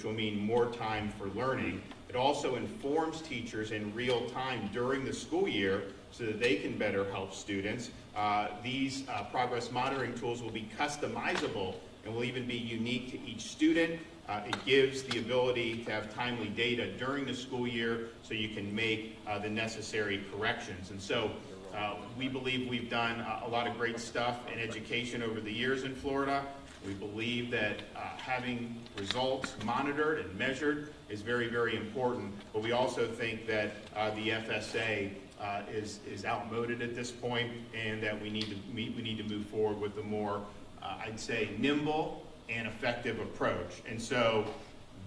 which will mean more time for learning. It also informs teachers in real time during the school year so that they can better help students. These progress monitoring tools will be customizable and will even be unique to each student. It gives the ability to have timely data during the school year so you can make the necessary corrections. And so we believe we've done a lot of great stuff in education over the years in Florida. We believe that having results monitored and measured is very, very important, but we also think that the FSA is outmoded at this point, and that we need to move forward with a more, I'd say, nimble and effective approach. And so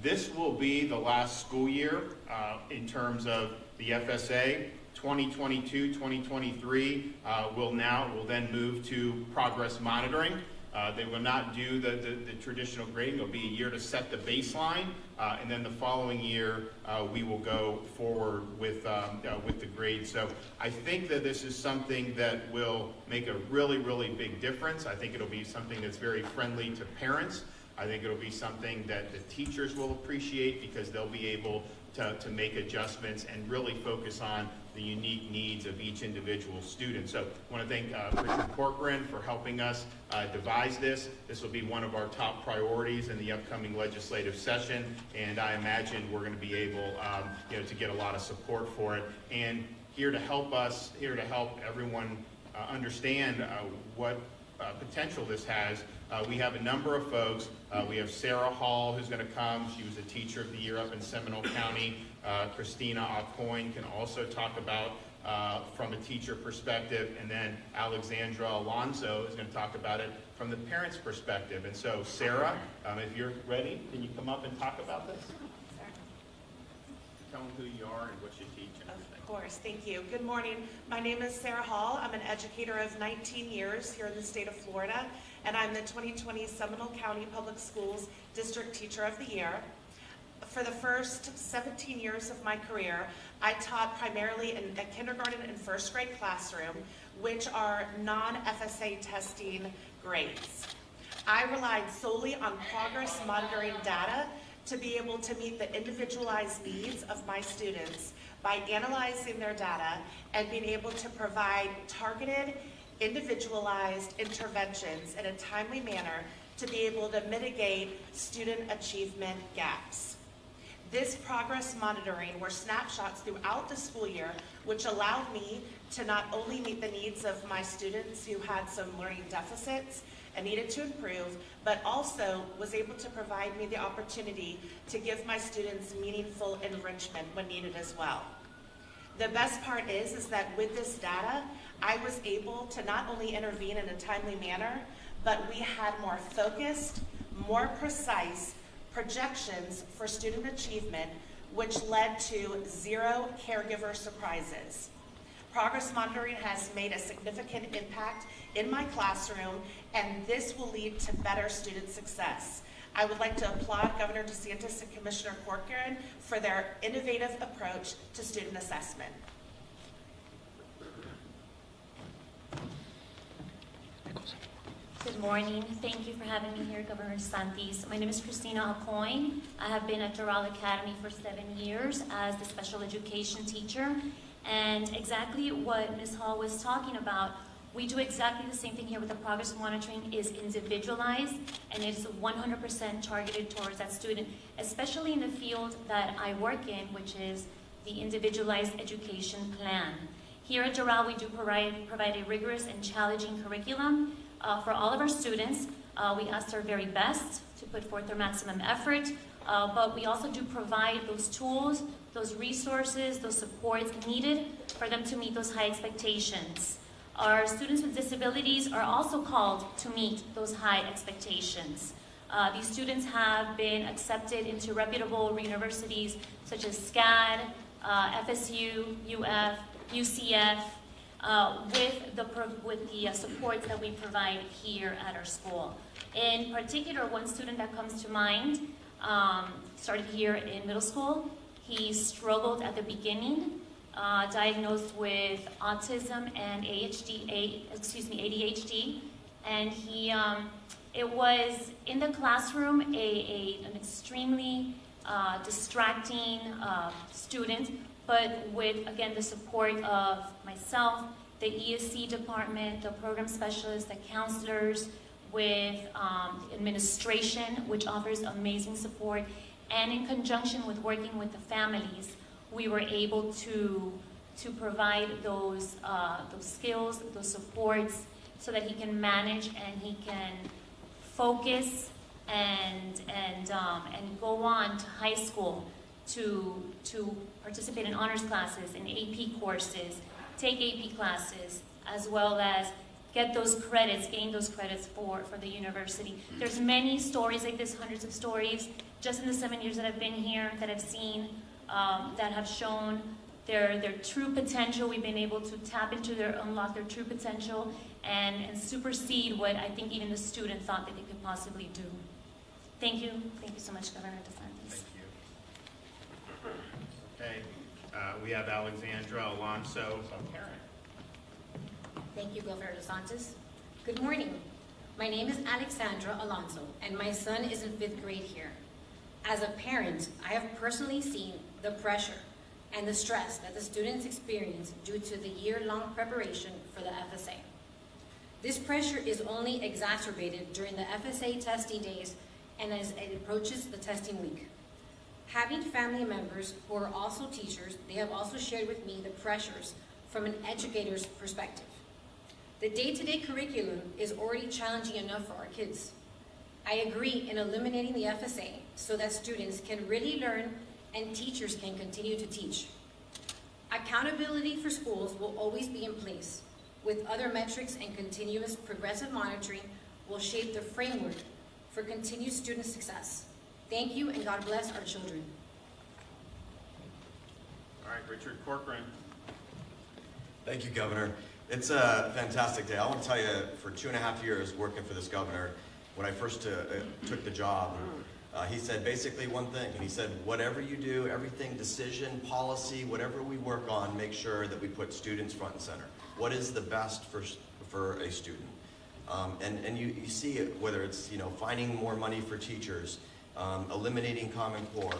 this will be the last school year in terms of the FSA. 2022-2023 will then move to progress monitoring. They will not do the traditional grading. It'll be a year to set the baseline, and then the following year we will go forward with the grades. So I think that this is something that will make a really, really big difference. I think it'll be something that's very friendly to parents. I think it'll be something that the teachers will appreciate because they'll be able to make adjustments and really focus on the unique needs of each individual student. So I want to thank Richard Corcoran for helping us devise this. This will be one of our top priorities in the upcoming legislative session, and I imagine we're going to be able to get a lot of support for it. And here to help everyone understand what potential this has, we have a number of folks. We have Sarah Hall, who's going to come. She was a Teacher of the Year up in Seminole County. Christina Alcoin can also talk about from a teacher perspective, and then Alexandra Alonso is going to talk about it from the parent's perspective. And so, Sarah, if you're ready, can you come up and talk about this? Tell them who you are and what you teach and everything. Of course, thank you. Good morning. My name is Sarah Hall. I'm an educator of 19 years here in the state of Florida, and I'm the 2020 Seminole County Public Schools District Teacher of the Year. For the first 17 years of my career, I taught primarily in a kindergarten and first grade classroom, which are non-FSA testing grades. I relied solely on progress monitoring data to be able to meet the individualized needs of my students by analyzing their data and being able to provide targeted, individualized interventions in a timely manner to be able to mitigate student achievement gaps. This progress monitoring were snapshots throughout the school year, which allowed me to not only meet the needs of my students who had some learning deficits and needed to improve, but also was able to provide me the opportunity to give my students meaningful enrichment when needed as well. The best part is that with this data, I was able to not only intervene in a timely manner, but we had more focused, more precise projections for student achievement, which led to 0 caregiver surprises. Progress monitoring has made a significant impact in my classroom, and this will lead to better student success. I would like to applaud Governor DeSantis and Commissioner Corcoran for their innovative approach to student assessment. Good morning. Thank you for having me here, Governor DeSantis. My name is Christina Alcoin. I have been at Doral Academy for 7 years as the special education teacher. And exactly what Ms. Hall was talking about, we do exactly the same thing here with the progress monitoring. Is individualized, and it's 100% targeted towards that student, especially in the field that I work in, which is the individualized education plan. Here at Doral, we do provide a rigorous and challenging curriculum for all of our students. We ask their very best to put forth their maximum effort, but we also do provide those tools, those resources, those supports needed for them to meet those high expectations. Our students with disabilities are also called to meet those high expectations. These students have been accepted into reputable universities such as SCAD, FSU, UF, UCF, with the supports that we provide here at our school. In particular, one student that comes to mind started here in middle school. He struggled at the beginning, diagnosed with autism and ADHD, and he it was in the classroom an extremely distracting student, but with, again, the support of myself, the ESC department, the program specialists, the counselors, with administration, which offers amazing support, and in conjunction with working with the families, we were able to provide those skills, those supports, so that he can manage and he can focus and go on to high school to participate in honors classes, in AP courses, take AP classes, as well as get those credits, gain those credits for the university. There's many stories like this, hundreds of stories, just in the 7 years that I've been here, that I've seen, that have shown their true potential. We've been able to tap into unlock their true potential and supersede what I think even the student thought that they could possibly do. Thank you. Thank you so much, Governor DeSantis. Thank you. Okay, we have Alexandra Alonso, a parent. Thank you, Governor DeSantis. Good morning. My name is Alexandra Alonso, and my son is in 5th grade here. As a parent, I have personally seen the pressure and the stress that the students experience due to the year-long preparation for the FSA. This pressure is only exacerbated during the FSA testing days and as it approaches the testing week. Having family members who are also teachers, they have also shared with me the pressures from an educator's perspective. The day-to-day curriculum is already challenging enough for our kids. I agree in eliminating the FSA so that students can really learn and teachers can continue to teach. Accountability for schools will always be in place, with other metrics and continuous progressive monitoring will shape the framework for continued student success. Thank you, and God bless our children. All right, Richard Corcoran. Thank you, Governor. It's a fantastic day. I want to tell you, for 2.5 years working for this governor, when I first took the job, he said basically one thing, and he said, whatever you do, everything, decision, policy, whatever we work on, make sure that we put students front and center. What is the best for a student? And you see it, whether it's finding more money for teachers, eliminating Common Core,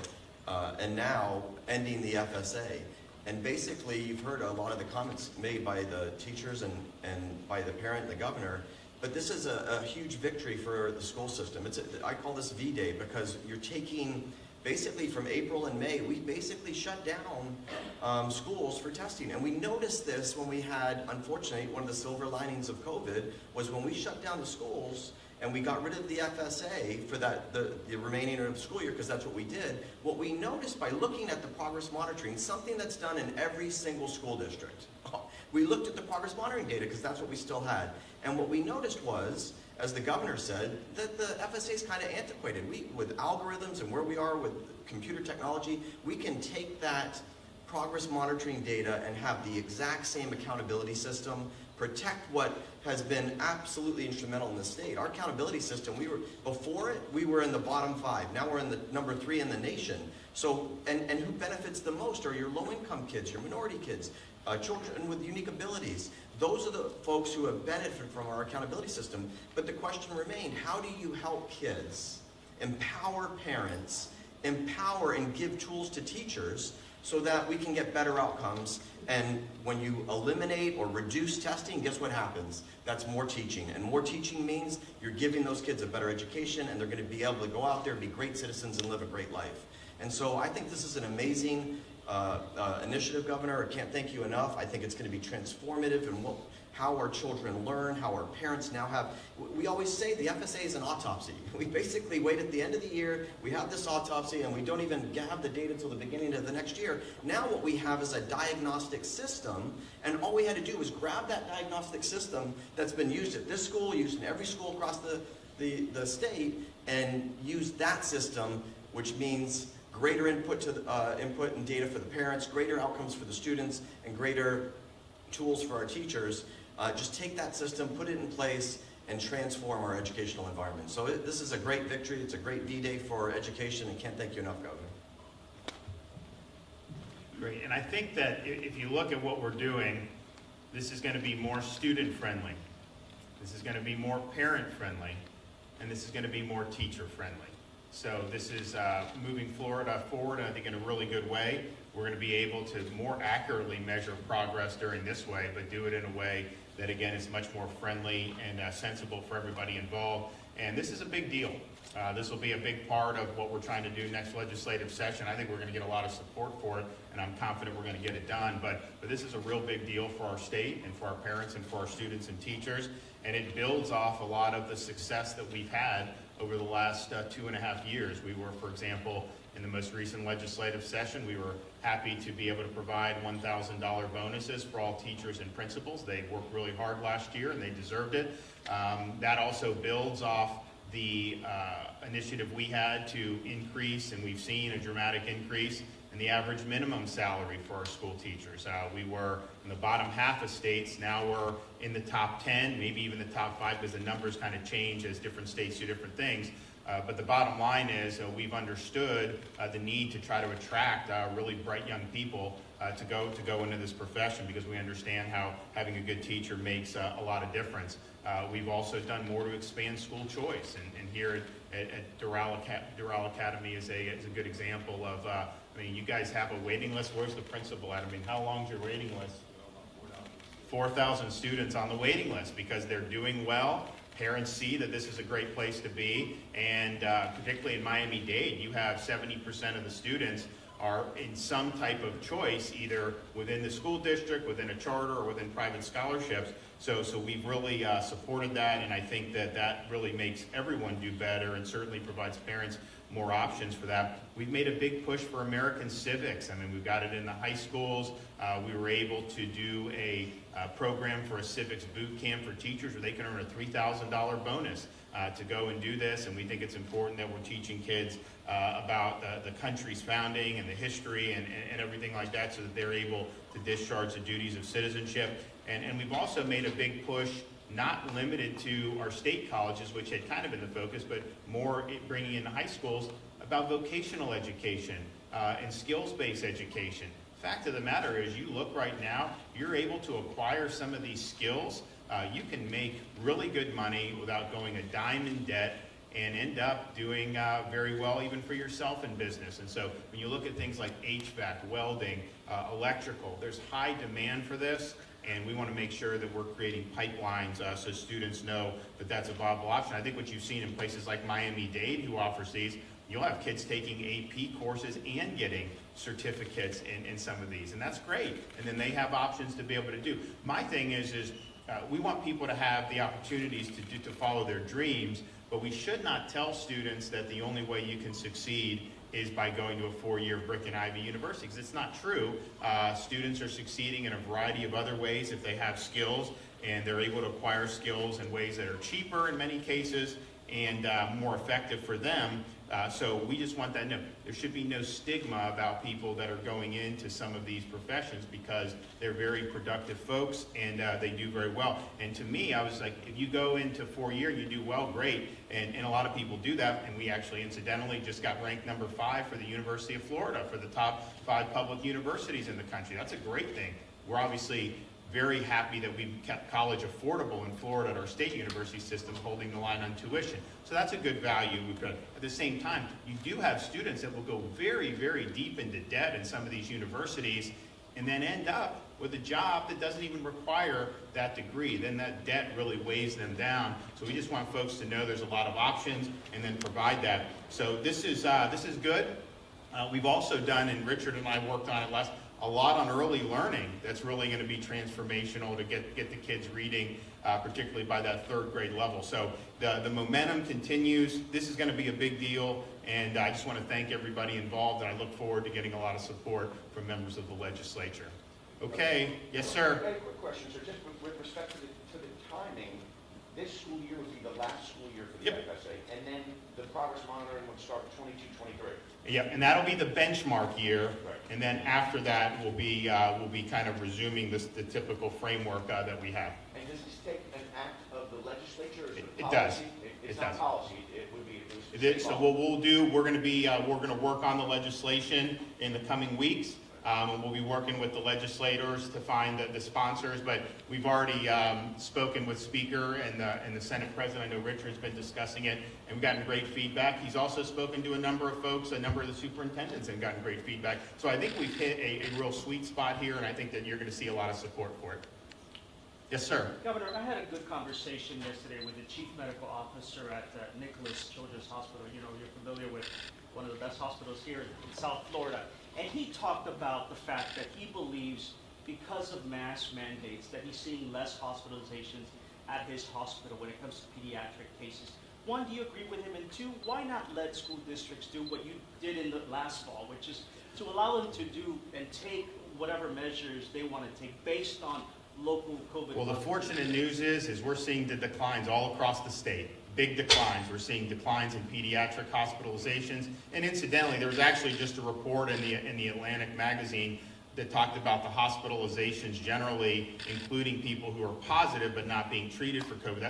and now ending the FSA. And basically, you've heard a lot of the comments made by the teachers and by the parent and the governor, but this is a huge victory for the school system. I call this V-Day because you're taking, basically from April and May, we basically shut down schools for testing. And we noticed this when we had, unfortunately, one of the silver linings of COVID was when we shut down the schools and we got rid of the FSA for the remaining of the school year, because that's what we did. What we noticed by looking at the progress monitoring, something that's done in every single school district, we looked at the progress monitoring data because that's what we still had. And what we noticed was, as the governor said, that the FSA is kind of antiquated. With algorithms and where we are with computer technology, we can take that progress monitoring data and have the exact same accountability system, protect what has been absolutely instrumental in the state. Our accountability system, before it, we were in the bottom 5. Now we're in the number 3 in the nation. So, and who benefits the most are your low-income kids, your minority kids, children with unique abilities. Those are the folks who have benefited from our accountability system. But the question remained, how do you help kids, empower parents, empower and give tools to teachers so that we can get better outcomes? And when you eliminate or reduce testing, guess what happens? That's more teaching. And more teaching means you're giving those kids a better education, and they're going to be able to go out there, be great citizens, and live a great life. And so I think this is an amazing initiative, Governor. I can't thank you enough. I think it's going to be transformative in how our children learn, how our parents now have. We always say the FSA is an autopsy. We basically wait at the end of the year, we have this autopsy, and we don't even have the data until the beginning of the next year. Now what we have is a diagnostic system, and all we had to do was grab that diagnostic system that's been used at this school, used in every school across the state, and use that system, which means greater input and data for the parents, greater outcomes for the students, and greater tools for our teachers. Just take that system, put it in place, and transform our educational environment. So this is a great victory. It's a great V-Day for education, and can't thank you enough, Governor. Great, and I think that if you look at what we're doing, this is going to be more student-friendly. This is going to be more parent-friendly, and this is going to be more teacher-friendly. So this is moving Florida forward, I think, in a really good way. We're going to be able to more accurately measure progress during this way, but do it in a way that, again, is much more friendly and sensible for everybody involved. And this is a big deal. This will be a big part of what we're trying to do next legislative session. I think we're going to get a lot of support for it, and I'm confident we're going to get it done. But this is a real big deal for our state and for our parents and for our students and teachers. And it builds off a lot of the success that we've had over the last 2.5 years. We were, for example, in the most recent legislative session, we were happy to be able to provide $1,000 bonuses for all teachers and principals. They worked really hard last year and they deserved it. That also builds off the initiative we had to increase, and we've seen a dramatic increase in the average minimum salary for our school teachers. We were in the bottom half of states. Now we're in the top 10, maybe even the top 5, because the numbers kind of change as different states do different things. But the bottom line is we've understood the need to try to attract really bright young people to go into this profession, because we understand how having a good teacher makes a lot of difference. We've also done more to expand school choice, and here at Doral Academy is a good example of, I mean, you guys have a waiting list. Where's the principal at? I mean, how long's your waiting list? 4,000 students on the waiting list because they're doing well. Parents see that this is a great place to be, and particularly in Miami-Dade, you have 70% of the students are in some type of choice, either within the school district, within a charter, or within private scholarships. So we've really supported that, and I think that really makes everyone do better and certainly provides parents more options for that. We've made a big push for American civics. I mean, we've got it in the high schools. We were able to do a program for a civics boot camp for teachers where they can earn a $3,000 bonus to go and do this, and we think it's important that we're teaching kids about the country's founding and the history and everything like that, so that they're able to discharge the duties of citizenship. And we've also made a big push, not limited to our state colleges, which had kind of been the focus, but more bringing in high schools, about vocational education and skills-based education. Fact of the matter is, you look right now, you're able to acquire some of these skills. You can make really good money without going a dime in debt and end up doing very well even for yourself in business. And so when you look at things like HVAC, welding, electrical, there's high demand for this, and we want to make sure that we're creating pipelines so students know that that's a viable option. I think what you've seen in places like Miami-Dade, who offers these, you'll have kids taking AP courses and getting certificates in some of these, and that's great. And then they have options to be able to do. My thing is we want people to have the opportunities to follow their dreams, but we should not tell students that the only way you can succeed is by going to a 4-year brick and Ivy university, because it's not true. Students are succeeding in a variety of other ways if they have skills, and they're able to acquire skills in ways that are cheaper in many cases and more effective for them. So we just want that to know. There should be no stigma about people that are going into some of these professions, because they're very productive folks and they do very well. And to me, I was like, if you go into 4-year and you do well, great. And a lot of people do that. And we actually incidentally just got ranked number 5 for the University of Florida for the top 5 public universities in the country. That's a great thing. We're obviously very happy that we've kept college affordable in Florida at our state university system, holding the line on tuition. So that's a good value. At the same time, you do have students that will go very, very deep into debt in some of these universities and then end up with a job that doesn't even require that degree. Then that debt really weighs them down. So we just want folks to know there's a lot of options and then provide that. So this is good. We've also done, and Richard and I worked on it a lot on early learning. That's really going to be transformational to get the kids reading, particularly by that 3rd grade level. So the momentum continues. This is going to be a big deal, and I just want to thank everybody involved, and I look forward to getting a lot of support from members of the legislature. Okay, yes, sir. Very quick question, sir. Just with respect to the timing, this school year would be the last school year for the FSA, and then the progress monitoring would start 22-23. Yep, and that'll be the benchmark year, Right. and then after that we'll be kind of resuming the typical framework that we have. And does this take an act of the legislature, or is it It does. policy? It's It not does. policy. It would be. So what we'll do, we're going to work on the legislation in the coming weeks. And we'll be working with the legislators to find the sponsors, but we've already spoken with Speaker and the Senate President. I know Richard's been discussing it, and we've gotten great feedback. He's also spoken to a number of folks, a number of the superintendents, and gotten great feedback. So I think we've hit a real sweet spot here, and I think that you're going to see a lot of support for it. Yes, sir. Governor, I had a good conversation yesterday with the Chief Medical Officer at Nicholas Children's Hospital. You know, you're familiar with one of the best hospitals here in South Florida. And he talked about the fact that he believes because of mask mandates that he's seeing less hospitalizations at his hospital when it comes to pediatric cases. One, do you agree with him? And two, why not let school districts do what you did in the last fall, which is to allow them to do and take whatever measures they want to take based on local COVID? Well, the fortunate news is we're seeing the declines all across the state. Big declines. We're seeing declines in pediatric hospitalizations. And incidentally, there was actually just a report in the Atlantic magazine that talked about the hospitalizations generally, including people who are positive but not being treated for COVID.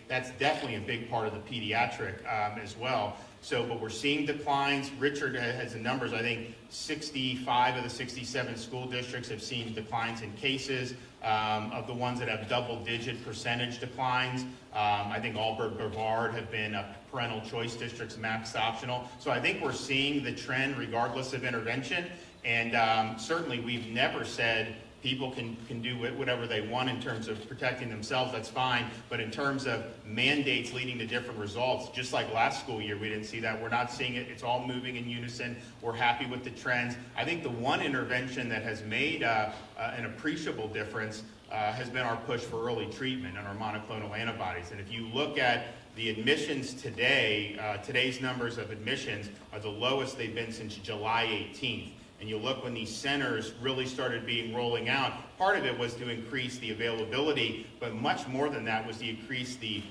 That's definitely a big part of the pediatric as well. So, but we're seeing declines. Richard has the numbers. I think 65 of the 67 school districts have seen declines in cases. Of the ones that have double-digit percentage declines, I think Albuquerque, Brevard have been parental choice districts, max optional. So I think we're seeing the trend regardless of intervention. And certainly we've never said people can do whatever they want in terms of protecting themselves, that's fine. But in terms of mandates leading to different results, just like last school year, we didn't see that. We're not seeing it. It's all moving in unison. We're happy with the trends. I think the one intervention that has made an appreciable difference has been our push for early treatment and our monoclonal antibodies. And if you look at the admissions today, today's numbers of admissions are the lowest they've been since July 18th. And you look when these centers really started rolling out, part of it was to increase the availability, but much more than that was to increase the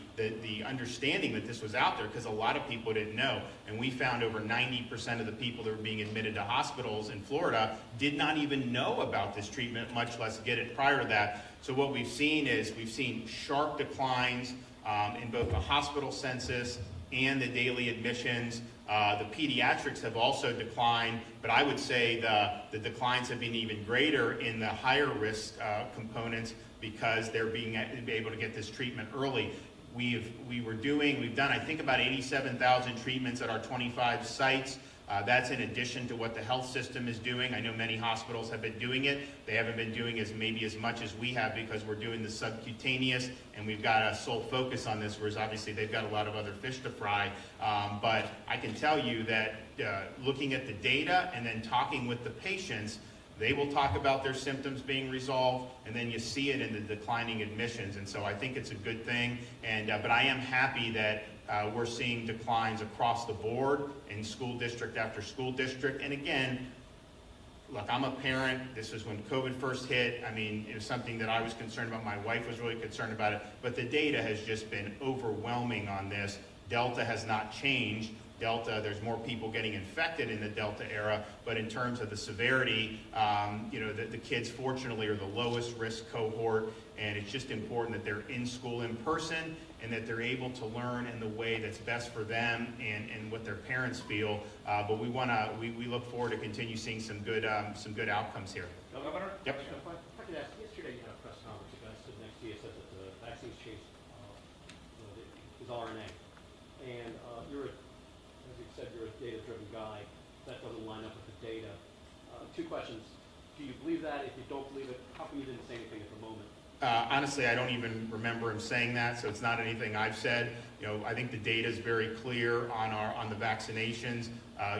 understanding that this was out there, because a lot of people didn't know. And we found over 90% of the people that were being admitted to hospitals in Florida did not even know about this treatment, much less get it prior to that. So what we've seen is we've seen sharp declines in both the hospital census and the daily admissions. The pediatrics have also declined, but I would say the declines have been even greater in the higher risk components because they're being able to get this treatment early. We've done, I think, about 87,000 treatments at our 25 sites. That's in addition to what the health system is doing. I know many hospitals have been doing it. They haven't been doing as much as we have because we're doing the subcutaneous and we've got a sole focus on this, whereas obviously they've got a lot of other fish to fry. But I can tell you that looking at the data and then talking with the patients, they will talk about their symptoms being resolved, and then you see it in the declining admissions. And so I think it's a good thing. And but I am happy that we're seeing declines across the board in school district after school district. And again, look, I'm a parent. This is when COVID first hit. I mean, it was something that I was concerned about. My wife was really concerned about it. But the data has just been overwhelming on this. Delta has not changed. Delta, there's more people getting infected in the Delta era, but in terms of the severity, the kids fortunately are the lowest risk cohort, and it's just important that they're in school in person and that they're able to learn in the way that's best for them and what their parents feel. But we look forward to continue seeing some good outcomes here. Governor? Yep. If I could ask, yesterday you had a press conference, you guys stood next to you, said that the vaccines changed is RNA. And as you said, you're a data-driven guy. That doesn't line up with the data. Two questions. Do you believe that? If you don't believe it, how come you didn't say anything at the moment? Honestly, I don't even remember him saying that, so it's not anything I've said. I think the data is very clear on the vaccinations.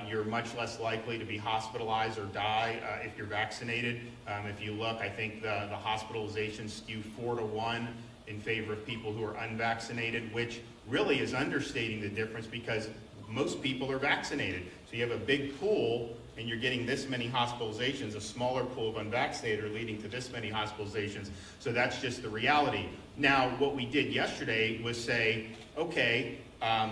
You're much less likely to be hospitalized or die if you're vaccinated. If you look, I think the hospitalizations skew 4-to-1 in favor of people who are unvaccinated, which really is understating the difference because most people are vaccinated. So you have a big pool and you're getting this many hospitalizations, a smaller pool of unvaccinated are leading to this many hospitalizations. So that's just the reality. Now, what we did yesterday was say, okay,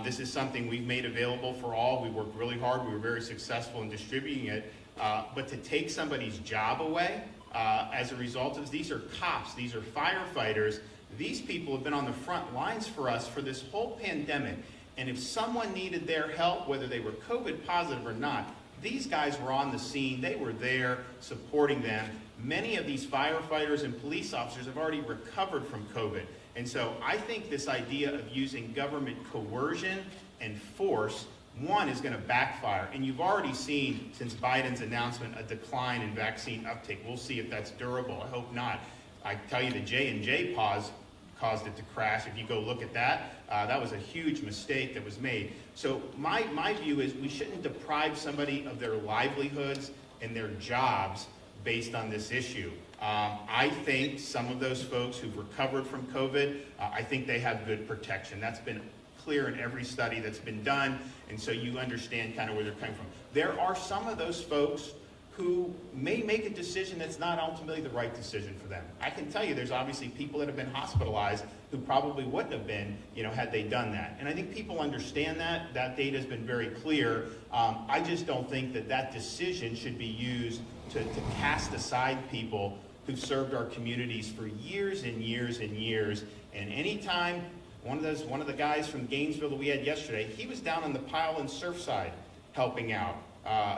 this is something we've made available for all. We worked really hard. We were very successful in distributing it. But to take somebody's job away as a result of these are cops, these are firefighters. These people have been on the front lines for us for this whole pandemic. And if someone needed their help, whether they were COVID positive or not, These guys were on the scene. They were there supporting them. Many of these firefighters and police officers have already recovered from COVID. And so I think this idea of using government coercion and force, one, is going to backfire. And you've already seen, since Biden's announcement, a decline in vaccine uptake. We'll see if that's durable. I hope not. I tell you, the J&J pause caused it to crash. If you go look at that, that was a huge mistake that was made. So my view is we shouldn't deprive somebody of their livelihoods and their jobs based on this issue. I think some of those folks who've recovered from COVID, I think they have good protection. That's been clear in every study that's been done, and so you understand kind of where they're coming from. There are some of those folks who may make a decision that's not ultimately the right decision for them. I can tell you there's obviously people that have been hospitalized who probably wouldn't have been, had they done that. And I think people understand that. That data has been very clear. I just don't think that that decision should be used to cast aside people who've served our communities for years and years and years. And anytime one of the guys from Gainesville that we had yesterday, he was down on the pile in Surfside helping out.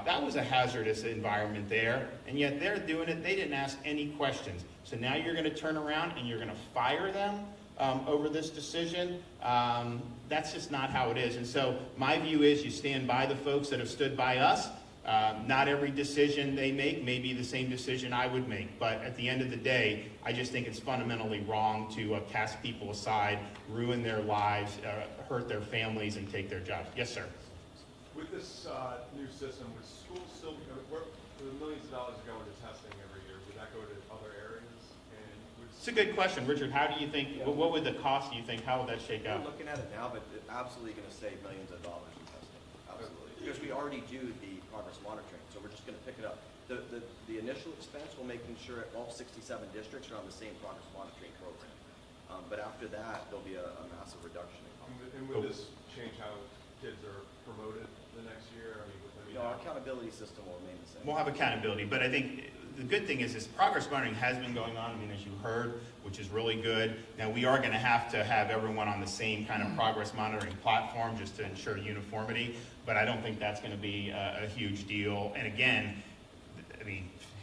That was a hazardous environment there, and yet they're doing it. They didn't ask any questions. So now you're going to turn around and you're going to fire them over this decision. That's just not how it is. And so my view is you stand by the folks that have stood by us. Not every decision they make may be the same decision I would make, but at the end of the day, I just think it's fundamentally wrong to cast people aside, ruin their lives, hurt their families, and take their jobs. Yes, sir. With this new system, would schools still be, the millions of dollars go into testing every year, would that go to other areas? It's a good question. Richard, how do you think, what would the cost, do you think, how would that shake out? We're looking at it now, but it's absolutely going to save millions of dollars in testing. Absolutely. Because we already do the progress monitoring, so we're just going to pick it up. The initial expense will making sure all 67 districts are on the same progress monitoring program. But after that, there'll be a massive reduction in cost. And would this change how kids are promoted the next year? Our accountability system will remain the same. We'll have accountability, but I think the good thing is progress monitoring has been going on, as you heard, which is really good. Now, we are going to have everyone on the same kind of progress monitoring platform just to ensure uniformity, but I don't think that's going to be a huge deal. And again,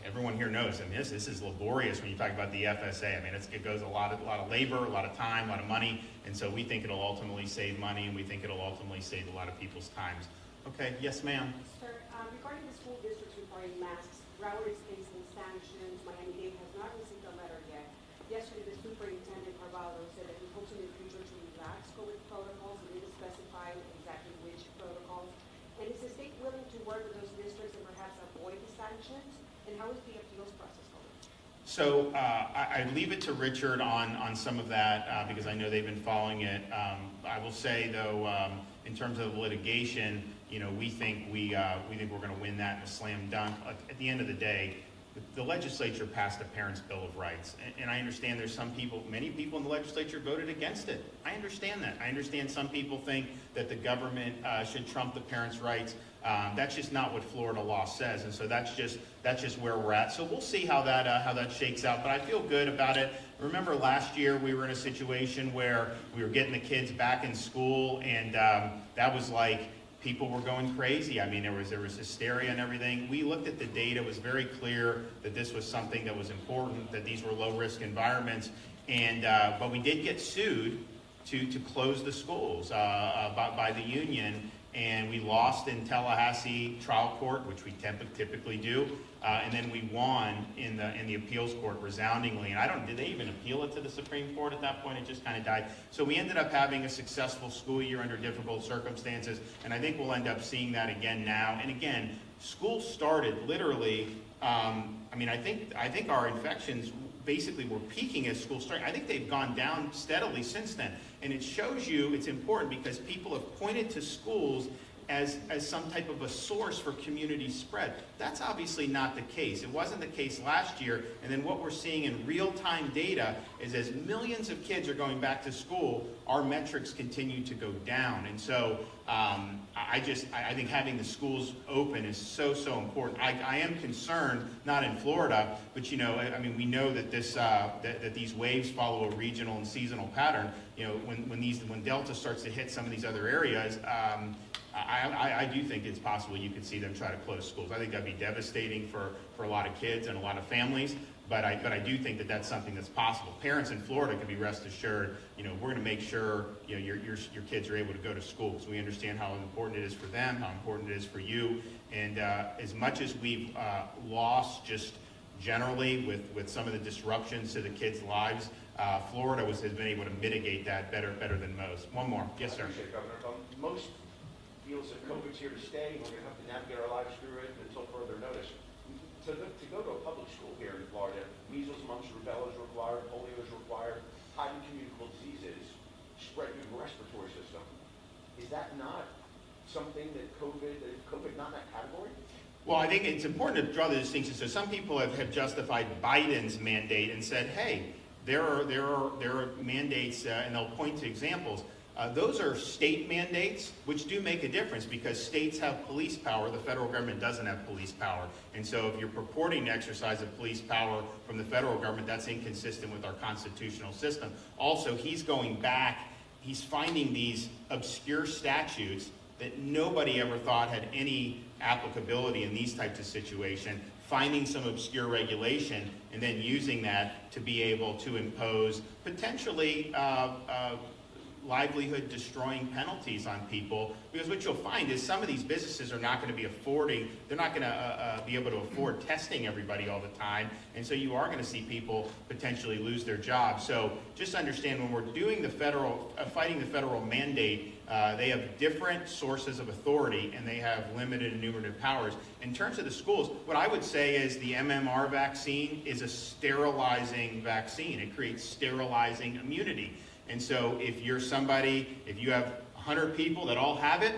everyone here knows, this is laborious when you talk about the FSA. It goes a lot of labor, a lot of time, a lot of money, and so we think it'll ultimately save money, and we think it'll ultimately save a lot of people's times. Okay, yes, ma'am. Sir, regarding the school districts requiring masks, Broward is facing sanctions. Miami-Dade has not received a letter yet. Yesterday, the superintendent, Carvalho, said that he hopes in the future to relax COVID protocols and didn't specify exactly which protocols. And is the state willing to work with those districts and perhaps avoid the sanctions? And how is the appeals process going? So I leave it to Richard on some of that because I know they've been following it. I will say, though, in terms of litigation, we think we're going to win that in a slam dunk. At the end of the day, the legislature passed a Parents' Bill of Rights, and I understand there's many people in the legislature voted against it. I understand that. I understand some people think that the government should trump the parents' rights. That's just not what Florida law says, and so that's just where we're at. So we'll see how that shakes out. But I feel good about it. Remember last year we were in a situation where we were getting the kids back in school, and that was like people were going crazy. There was hysteria and everything. We looked at the data. It was very clear that this was something that was important, that these were low-risk environments. And but we did get sued to close the schools by the union. And we lost in Tallahassee trial court, which we typically do, and then we won in the appeals court resoundingly. And did they even appeal it to the Supreme Court at that point? It just kind of died. So we ended up having a successful school year under difficult circumstances, and I think we'll end up seeing that again now. And again, school started literally. I think our infections basically were peaking as school started. I think they've gone down steadily since then. And it shows you it's important because people have pointed to schools as some type of a source for community spread. That's obviously not the case. It wasn't the case last year. And then what we're seeing in real-time data is as millions of kids are going back to school, our metrics continue to go down. And so I think having the schools open is so important. I am concerned, not in Florida, but we know that that these waves follow a regional and seasonal pattern. When Delta starts to hit some of these other areas, I do think it's possible you could see them try to close schools. I think that'd be devastating for a lot of kids and a lot of families. But I do think that that's something that's possible. Parents in Florida can be rest assured, we're going to make sure, your kids are able to go to school, because we understand how important it is for them, how important it is for you. And as much as we've lost just generally with some of the disruptions to the kids' lives, Florida has been able to mitigate that better than most. One more. Yes, sir. I appreciate it, Governor. Most feels that COVID's here to stay, and we're going to have to navigate our lives through it until further notice. To go to a public school here in Florida, measles, mumps, rubella is required, polio is required, highly communicable diseases spread through the respiratory system. Is that not something that is COVID not in that category? Well, I think it's important to draw the distinction. So some people have justified Biden's mandate and said, hey, there are mandates, and they'll point to examples. Those are state mandates, which do make a difference, because states have police power. The federal government doesn't have police power. And so if you're purporting to exercise of police power from the federal government, that's inconsistent with our constitutional system. Also, he's going back, he's finding these obscure statutes that nobody ever thought had any applicability in these types of situations, finding some obscure regulation, and then using that to be able to impose potentially livelihood destroying penalties on people, because what you'll find is some of these businesses are not going to be they're not going to be able to afford testing everybody all the time, and so you are going to see people potentially lose their jobs. So just understand, when we're doing the fighting the federal mandate, they have different sources of authority, and they have limited enumerative powers. In terms of the schools, what I would say is the MMR vaccine is a sterilizing vaccine. It creates sterilizing immunity. And so if you have 100 people that all have it,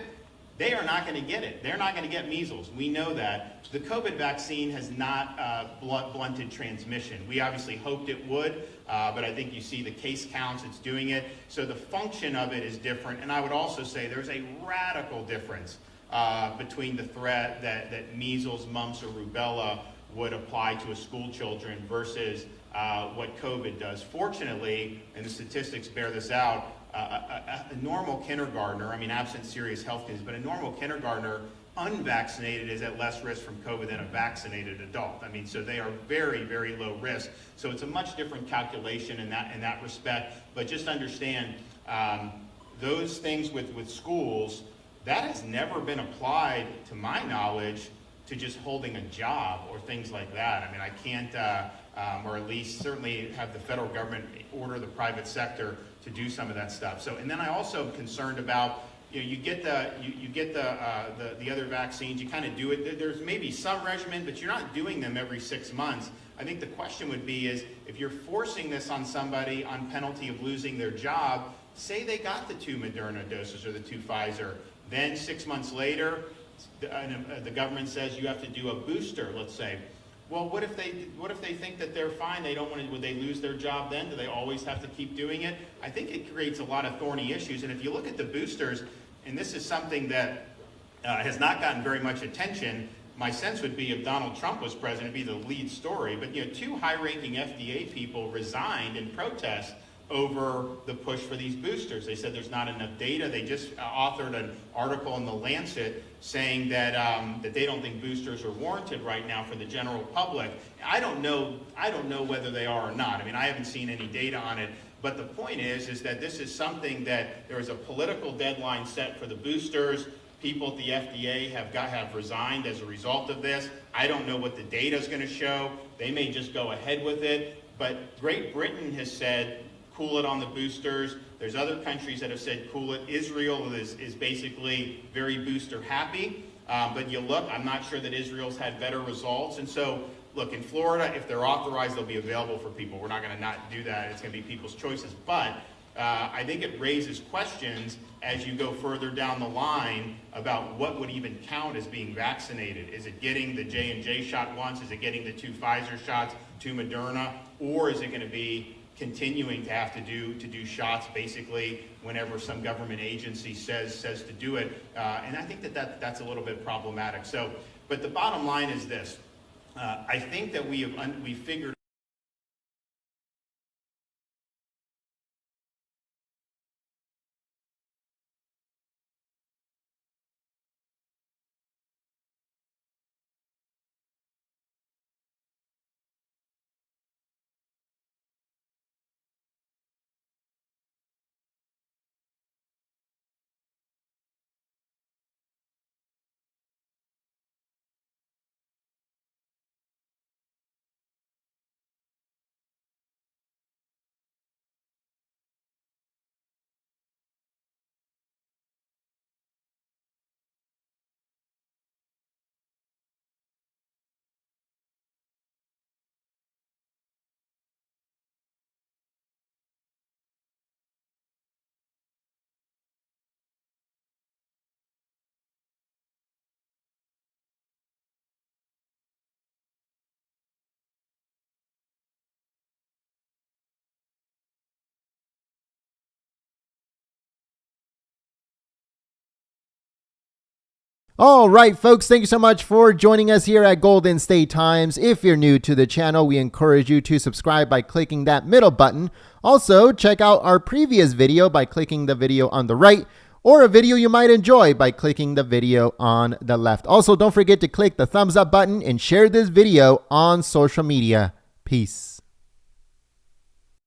they are not going to get it. They're not going to get measles. We know that. The COVID vaccine has not blunted transmission. We obviously hoped it would, but I think you see the case counts, it's doing it. So the function of it is different. And I would also say there's a radical difference between the threat that measles, mumps, or rubella would apply to a school children versus what COVID does. Fortunately, and the statistics bear this out, a normal kindergartner, absent serious health conditions, but a normal kindergartner unvaccinated is at less risk from COVID than a vaccinated adult. So they are very, very low risk. So it's a much different calculation in that respect. But just understand, those things with schools, that has never been applied, to my knowledge, to just holding a job or things like that. I can't, or at least certainly have the federal government order the private sector to do some of that stuff. So, and then I also am concerned about, you get the other vaccines, you kind of do it. There's maybe some regimen, but you're not doing them every 6 months. I think the question would be is, if you're forcing this on somebody on penalty of losing their job, say they got the 2 Moderna doses or the 2 Pfizer, then 6 months later, the government says you have to do a booster, let's say. Well, what if they think that they're fine? They don't want to. Would they lose their job then? Do they always have to keep doing it? I think it creates a lot of thorny issues. And if you look at the boosters, and this is something that has not gotten very much attention, my sense would be if Donald Trump was president, it'd be the lead story. But 2 high-ranking FDA people resigned in protest over the push for these boosters. They said there's not enough data. They just authored an article in The Lancet saying that that they don't think boosters are warranted right now for the general public. I don't know whether they are or not. I haven't seen any data on it. But the point is that this is something that there is a political deadline set for the boosters. People at the FDA have resigned as a result of this. I don't know what the data is going to show. They may just go ahead with it. But Great Britain has said, cool it on the boosters. There's other countries that have said cool it. Israel is basically very booster happy. But you look, I'm not sure that Israel's had better results. And so, look, in Florida, if they're authorized, they'll be available for people. We're not going to not do that. It's going to be people's choices. But I think it raises questions as you go further down the line about what would even count as being vaccinated. Is it getting the J&J shot once? Is it getting the 2 Pfizer shots, 2 Moderna? Or is it going to be continuing to have to do shots basically whenever some government agency says to do it? And I think that's a little bit problematic. So, but the bottom line is this. I think that we figured All right, folks, thank you so much for joining us here at Golden State Times. If you're new to the channel, we encourage you to subscribe by clicking that middle button. Also, check out our previous video by clicking the video on the right, or a video you might enjoy by clicking the video on the left. Also, don't forget to click the thumbs up button and share this video on social media. Peace.